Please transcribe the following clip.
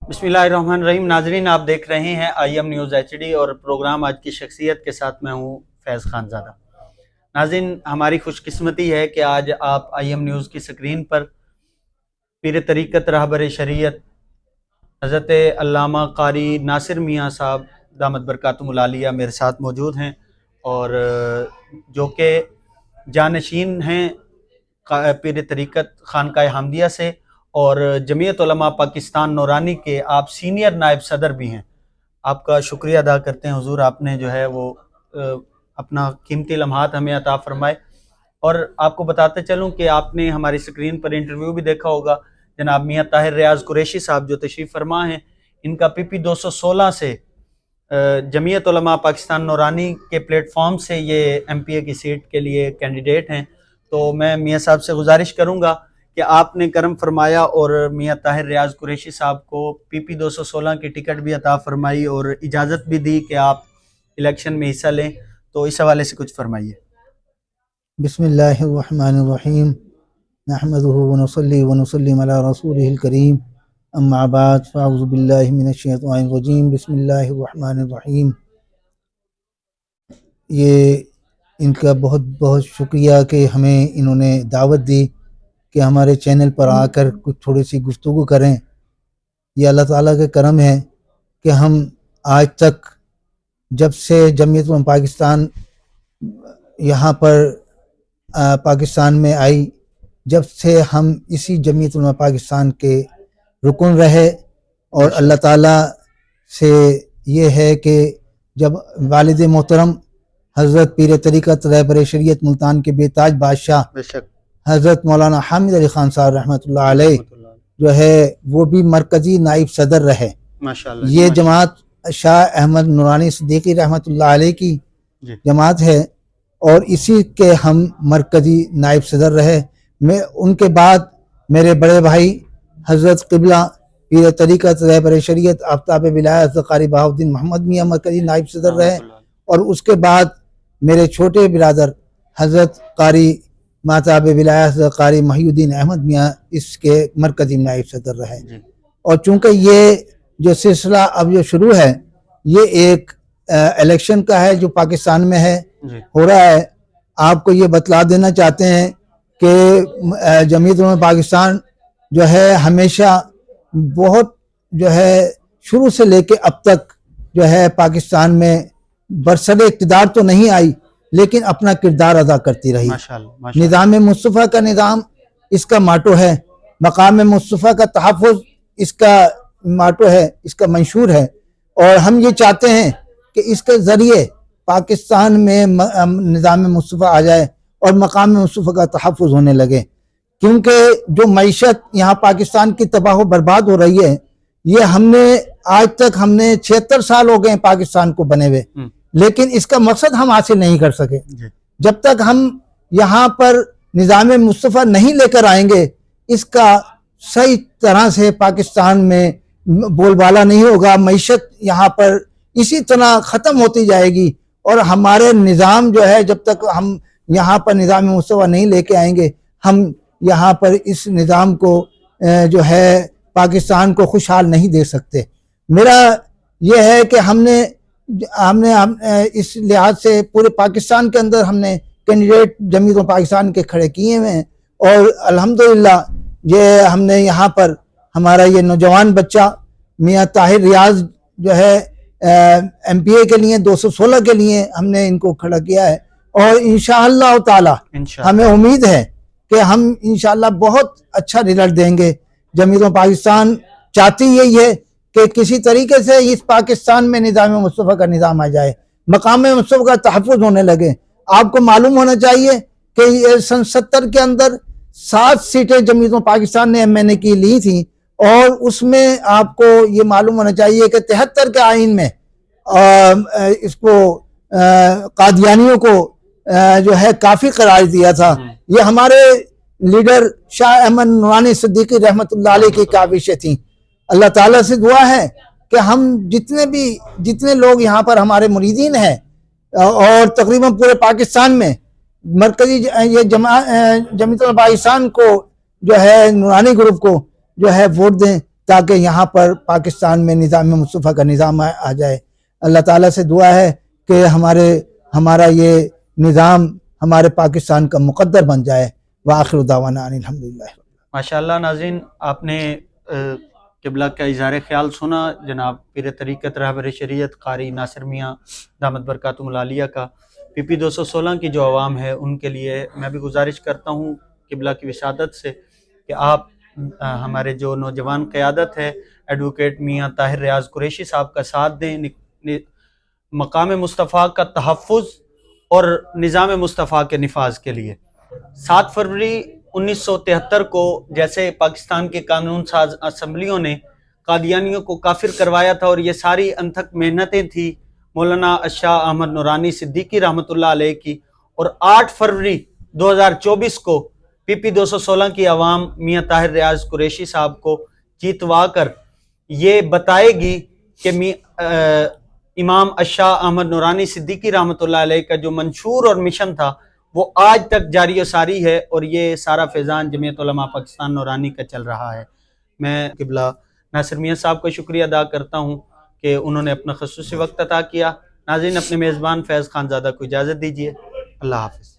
बिस्मिल्लाहिर्रहमानिर्रहीम। नाजरीन, आप देख रहे हैं IM न्यूज़ HD और प्रोग्राम आज की शख्सियत के साथ मैं हूं फैज़ खानज़ादा। नाज़रीन, हमारी खुशकिस्मती है कि आज आप IM न्यूज़ की स्क्रीन पर पीर तरीक़त रहबर शरीयत हज़रत अल्लामा क़ारी नासिर मियाँ साहब दामत बरकातुहुल आलिया मेरे साथ मौजूद हैं और जो कि जानशीन हैं पीर तरीक़त खानकाए हमदिया से और जमीयत उलमा पाकिस्तान नूरानी के आप सीनियर नायब सदर भी हैं। आपका शुक्रिया अदा करते हैं हुजूर, आपने जो है वो अपना कीमती लम्हात हमें अता फरमाए। और आपको बताते चलूं कि आपने हमारी स्क्रीन पर इंटरव्यू भी देखा होगा जनाब मियाँ ताहिर रियाज कुरैशी साहब जो तशरीफ़ फरमा हैं। इनका PP 216 से जमीयत उलमा पाकिस्तान नूरानी के प्लेटफॉर्म से ये MPA की सीट के लिए कैंडिडेट हैं। तो मैं मियाँ साहब से गुजारिश करूँगा कि आपने करम फरमाया और मियाँ ताहिर रियाज कुरैशी साहब को PP 216 की टिकट भी अता फरमाई और इजाज़त भी दी कि आप इलेक्शन में हिस्सा लें। तो इस हवाले से कुछ फरमाइए। बिस्मिल्लाहिर्रहमानिर्रहीम नहमदुहु व नुसल्ली व नुसल्लिम अला रसूलिहिल करीम अम्मा बाद फ़अऊज़ु बिल्लाहि मिनश शैतानिर रजीम बिस्मिल्लाहिर्रहमानिर्रहीम। ये इनका बहुत बहुत शुक्रिया कि हमें इन्होंने दावत दी कि हमारे चैनल पर आकर कुछ थोड़ी सी गुफ्तगू करें। ये अल्लाह ताला के करम है कि हम आज तक जब से जमीयत उलमा पाकिस्तान यहाँ पर पाकिस्तान में आई, जब से हम इसी जमीयत उलमा पाकिस्तान के रुकन रहे और अल्लाह ताला से ये है कि जब वालिद मोहतरम हज़रत पीर तरीक़त रहबर शरीयत मुल्तान के बेताज बादशाह हज़रत मौलाना हामिद अली ख़ान साहब रहमतुल्लाह अलैह जो है वो भी मरकज़ी नाइब सदर रहे। माशाअल्लाह। ये जमात शाह अहमद नूरानी सिद्दीकी रहमतुल्लाह अलैह की जमात है और इसी के हम मरकज़ी नाइब सदर रहे। मैं उनके बाद मेरे बड़े भाई हज़रत क़िबला पीर तरीक़त रहबर शरीयत आफ्ताब विलायत क़ारी बहाउद्दीन मोहम्मद मियाँ मरकज़ी नाइब सदर रहे और उसके बाद मेरे छोटे बिरादर हज़रत क़ारी माताब विलायत क़ारी महिउद्दीन अहमद मियाँ इसके मरकज़ी नाइब सदर रहे। और चूँकि ये जो सिलसिला अब जो शुरू है ये एक इलेक्शन का है जो पाकिस्तान में है हो रहा है। आपको ये बतला देना चाहते हैं कि जमीयत उलमा पाकिस्तान जो है हमेशा बहुत जो है शुरू से लेके अब तक जो है पाकिस्तान में बरसरे इक़्तिदार तो नहीं आई लेकिन अपना किरदार अदा करती रही। निज़ाम मुस्तफ़ा का निज़ाम इसका माटो है, मकाम मुस्तफ़ा का तहफ़्फ़ुज़ इसका माटो है, इसका मंशूर है। और हम ये चाहते हैं कि इसके ज़रिए पाकिस्तान में निज़ाम मुस्तफ़ा आ जाए और मकाम मुस्तफ़ा का तहफ़्फ़ुज़ होने लगे, क्योंकि जो मईशत यहाँ पाकिस्तान की तबाह बर्बाद हो रही है ये हमने आज तक 76 साल हो गए पाकिस्तान को बने हुए, लेकिन इसका मकसद हम हासिल नहीं कर सके। जब तक हम यहाँ पर निज़ाम मुस्तफ़ा नहीं लेकर आएंगे इसका सही तरह से पाकिस्तान में बोलबाला नहीं होगा, मईशत यहाँ पर इसी तरह ख़त्म होती जाएगी और हमारे निज़ाम जो है जब तक हम यहाँ पर निज़ाम मुस्तफ़ा नहीं लेके आएंगे हम यहाँ पर इस निज़ाम को जो है पाकिस्तान को खुशहाल नहीं दे सकते। मेरा ये है कि हमने इस लिहाज से पूरे पाकिस्तान के अंदर हमने कैंडिडेट जमीयत उलमा पाकिस्तान के खड़े किए हुए हैं और अल्हम्दुलिल्लाह ये हमने यहाँ पर हमारा ये नौजवान बच्चा मियाँ ताहिर रियाज जो है MPA के लिए 216 के लिए हमने इनको खड़ा किया है और इंशाअल्लाह ताला हमें उम्मीद है कि हम इंशाअल्लाह बहुत अच्छा रिजल्ट देंगे। जमीयत उलमा पाकिस्तान चाहती यही है कि किसी तरीके से इस पाकिस्तान में निज़ाम मुस्तफ़ा का निज़ाम आ जाए, मकाम मुस्तफ़ा का तहफ़्फ़ुज़ होने लगे। आपको मालूम होना चाहिए कि सन 70 के अंदर 7 सीटें जमीयत उलमा पाकिस्तान ने MNA की ली थी और उसमें आपको ये मालूम होना चाहिए कि 73 के आइन में इसको कादियानियों को जो है काफ़ी करार दिया था। ये हमारे लीडर शाह अहमद नूरानी सिद्दीकी रहमतुल्लाह अलैह की काविशें थी। अल्लाह ताला से दुआ है कि हम जितने लोग यहाँ पर हमारे मुरीदीन हैं और तकरीबन पूरे पाकिस्तान में मरकजी ये जमीयत उलमा पाकिस्तान को जो है नूरानी ग्रुप को जो है वोट दें تاکہ یہاں پر پاکستان میں نظام مصطفیٰ کا نظام آ جائے. اللہ تعالیٰ سے دعا ہے کہ ہمارا یہ نظام ہمارے پاکستان کا مقدر بن جائے. وآخر دعوانا ان الحمدللہ. ماشاءاللہ ناظرین، آپ نے قبلہ کا اظہار خیال سنا جناب پیر طریقت رہبر شریعت قاری ناصر میاں دامت برکاتہم العالیہ کا. پی پی 216 کی جو عوام ہے ان کے لیے میں بھی گزارش کرتا ہوں قبلہ کی وسادت سے کہ آپ ہمارے جو نوجوان قیادت ہے ایڈوکیٹ میاں طاہر ریاض قریشی صاحب کا ساتھ دیں مقام مصطفیٰ کا تحفظ اور نظام مصطفیٰ کے نفاذ کے لیے. 7 فروری 1973 کو جیسے پاکستان کے قانون ساز اسمبلیوں نے قادیانیوں کو کافر کروایا تھا، اور یہ ساری انتھک محنتیں تھی مولانا شاہ احمد نورانی صدیقی رحمۃ اللہ علیہ کی، اور 8 فروری 2024 کو پی پی 216 کی عوام میاں طاہر ریاض قریشی صاحب کو جیتوا کر یہ بتائے گی کہ امام شاہ احمد نورانی صدیقی رحمۃ اللہ علیہ کا جو منشور اور مشن تھا وہ آج تک جاری و ساری ہے، اور یہ سارا فیضان جمعیت علماء پاکستان نورانی کا چل رہا ہے. میں قبلہ ناصر میاں صاحب کو شکریہ ادا کرتا ہوں کہ انہوں نے اپنا خصوصی وقت عطا کیا. ناظرین، اپنے میزبان فیض خان زادہ کو اجازت دیجیے. اللہ حافظ.